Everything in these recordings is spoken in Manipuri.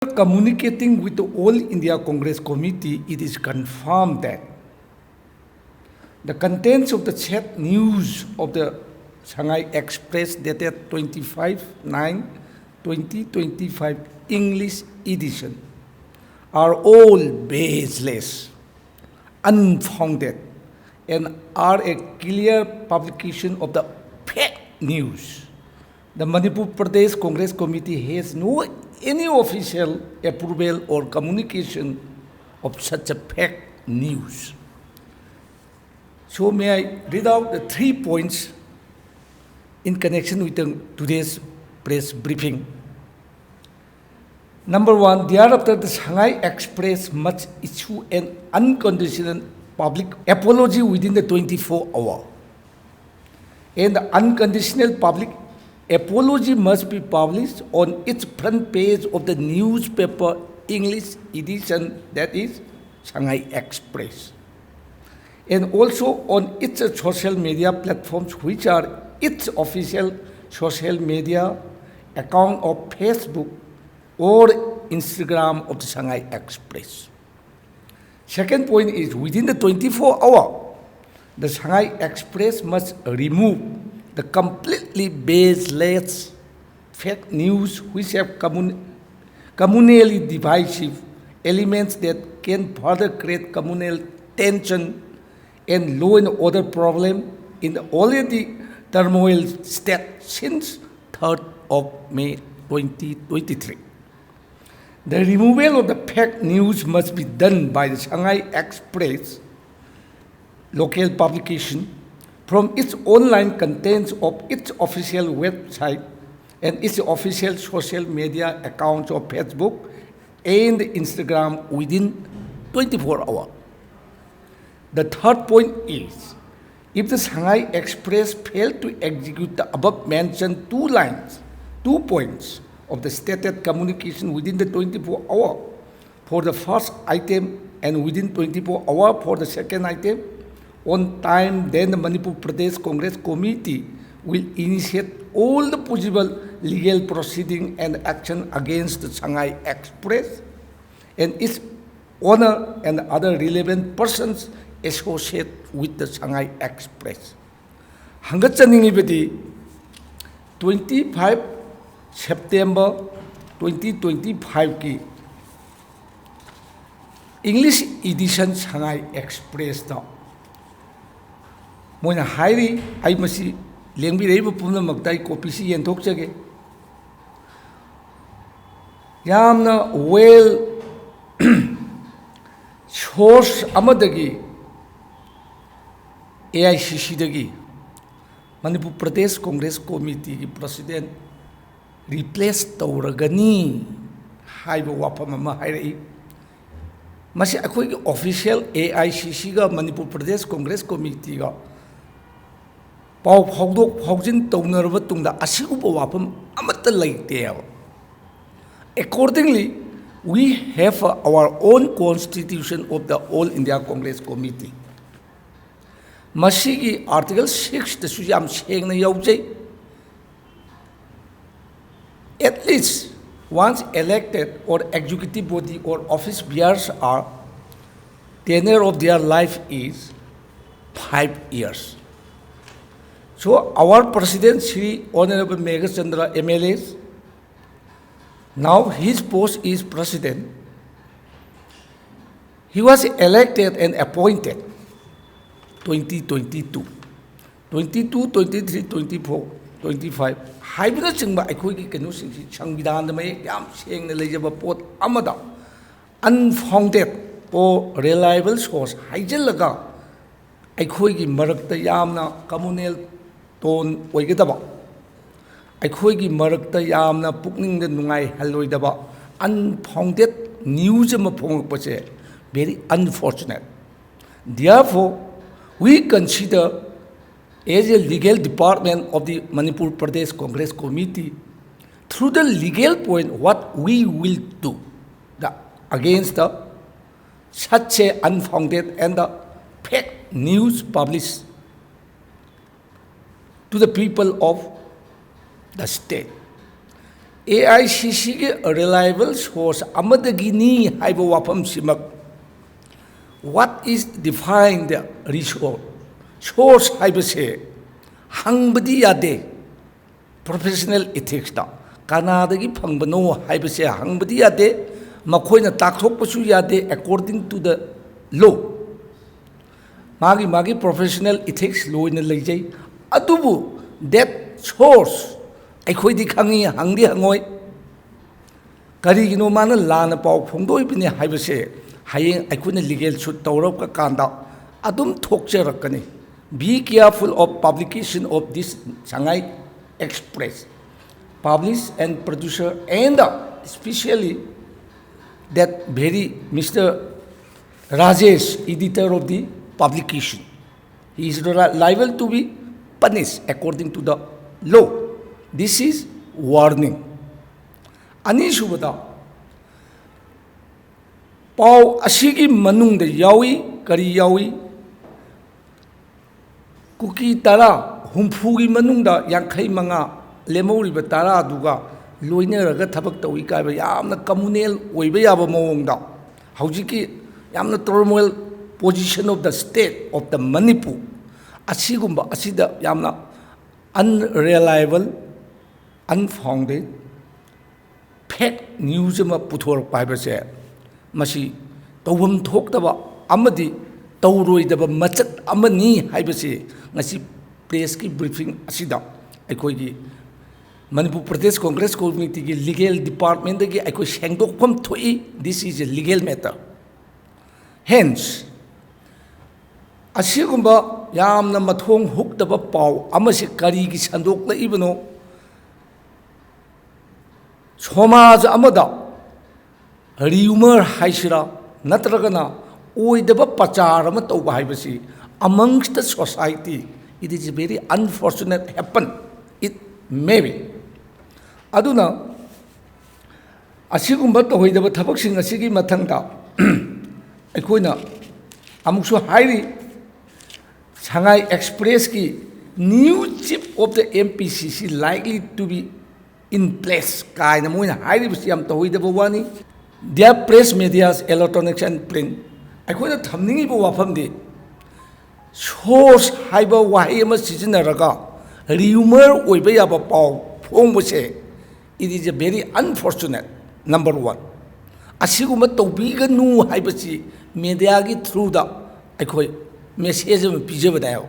Communicating with the All India Congress Committee, it is confirmed that the contents of the chat news of the Shanghai Express dated 25/9/2025 English edition are all baseless, unfounded, and are a clear publication of the fake news. The Manipur Pradesh Congress Committee has no any official approval or communication of such a fake news. So may I read out the 3 points in connection with today's press briefing. Number 1, thereafter the Shanghai Express must issue an unconditional public apology within the 24 hours. And the unconditional public apology must be published on its front page of the newspaper English edition, that is Shanghai Express, and also on its social media platforms, which are its official social media account of Facebook or Instagram of the Shanghai Express. Second point is, within the 24 hours, the Shanghai Express must remove the completely baseless fake news which have communally divisive elements that can further create communal tension and law and order problem in the already turmoil state since 3rd of May 2023. The removal of the fake news must be done by the Shanghai Express local publication from its online contents of its official website and its official social media accounts of Facebook and Instagram within 24 hours. The third point is, if the Shanghai Express failed to execute the above mentioned 2 points of the stated communication within the 24 hours for the first item and within 24 hours for the second item, on time, then the Manipur Pradesh Congress Committee will initiate all the possible legal proceeding and action against the Shanghai Express and its owner and other relevant persons associated with the Shanghai Express. Hangatsaningibadi 25 September 2025 ki English edition Shanghai Express na Moina Hairi, I must see Lengbi Reva Puna Magdai Kopisi and Tokjage. Yamna well source Amadagi AICC Dagi Manipur Pradesh Congress Committee President replaced Tauragani Haiba Wapham Hairi. Masi Akui official AICC ga Manipur Pradesh Congress Committee ga Pau Hogdok Hogjin Toner Tunda Asiguba Wapham Amata Leite. Accordingly, we have our own constitution of the All India Congress Committee. Masigi Article 6 the SHYAMCHARAN at least once elected or executive body or office bearers are, tenure of their life is 5 years. So our President Sri Honorable Meghachandra MLAs, now his post is President. He was elected and appointed 2022, 22, 23, 24, 25. Haibina Chingba Aikuki Kanu Shangdana May Yam saying the Lejaba Port Amada unfounded or reliable source Hijalaga Aikuigi Marakta Yamna communal tone Oigadaba Aikuigi Marakta Yamna Pukning the Nungai Haloidaba unfounded news Mapong very unfortunate. Therefore, we consider as a legal department of the Manipur Pradesh Congress Committee, through the legal point, what we will do against such a unfounded and fake news published to the people of the state. AICC की reliable source amadagini haiba wafam simak. What is defined resource? Source haiba se hangbadi yade professional ethics da kanadagi phangbano haiba se hangbadi yade makhoina takthokpasu yade according to the law. Magi professional ethics law in leijai adubu that source akhoi di khangi hangdi hangoi karigino mana LANNA pau phongdoi bine haibase hayeng akhoi legal suit tawrap ka kanda adum thokcherakani. Be careful of publication of this Shanghai Express, published and producer, and especially that very Mr. Rajesh, editor of the publication. He is liable to be punished according to the law. This is warning. Anisubada Pau Ashigi Manung the Yawi, Kari Yawi, Kuki Tara, Humpugi Manunda, Yankai Manga, Lemori Batara Duga, Luina Tabak Wika, Yam the communal, Webeyaba Monga, Haujiki, Yam the turmoil position of the state of the Manipur, Asigumba, Asida Yamna, unreliable, unfounded, fake news of Putor Pibase, Mashi, Tawum talked about Amadi, Tauroi the Machat Amani, Hibase. Ngasi press ki briefing asida aikogi Manipur Pradesh Congress Committee ki legal department ki aiko sengdokpam thoi. This is a legal matter. Hence asigumba yamna mathong hukdaba pau amase kari ki sandok la ibno somaj amada rumor haisira natragana oidaba pachar ama tauba haibasi amongst the society. It is very unfortunate happen. It may be. Aduna asigumba to hoidaba thabak sing asigi mathangda aikoina amuksu hairi Shanghai Express ki new chief of the MPCC likely to be in place. Kaina moina hairi bisiam to hoidaba wani their press medias electronics and print aikoina thamningi bo wafam de source haiba wahi ama sizinaraga rumor oiba yaba pau phongbose. It is a very unfortunate. Number one, asiguma tobiganu haibasi media gi through the akhoi message am pijabadayo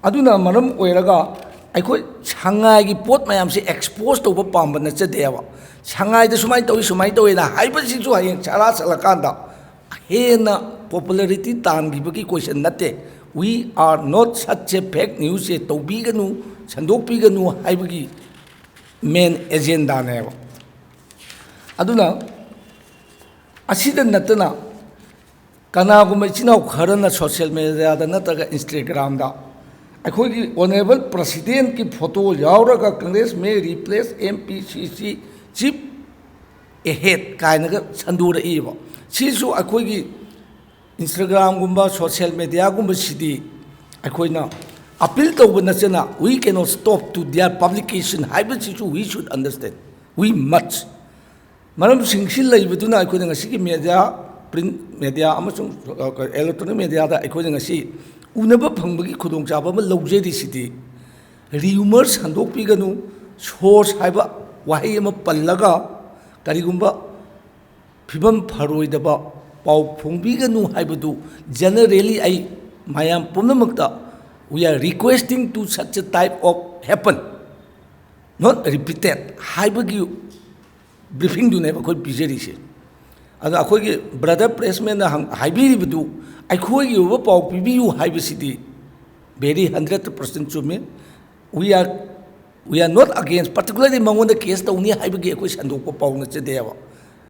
aduna maram oiraga akhoi Shanghai gi pot mayam se expose to pamba na chadewa Shanghai da sumai to na haibasi ju hayeng chala salakanda hena popularity tangibaki question nate. We are not such a fake news to biganu sandokpiganu haibagi main agenda neva aduna asida natana kanaguma chinaw kharana social media da nataga Instagram da akhoi honorable president ki photo yauraga Congress may replace MPCC chief ahead kainaga sandura iba sisu akhoi Instagram gumba social media gumba sidi akoina appeal to bunachana. We cannot stop to their publication. We should understand. We must. Maram singsil laibaduna akoina ngasi media print media amasung electronic media da akoina ngasi unaba phangbagi khudong chaba ma laujeri sidi rumors handokpiganu source haiba wahi ama pallaga karigumba phibam pharoidaba pau phongbiganu haibadu generally I mayam punamakta we are requesting to such a type of happen not repeated haibagi briefing do never could be se ada akhoi brother pressman na haibiri badu akhoi uba pau pibiu haibasidi very 100% chume. We are not against particularly mangonda case tawni haibagi akhoi sandokpa pau na chadewa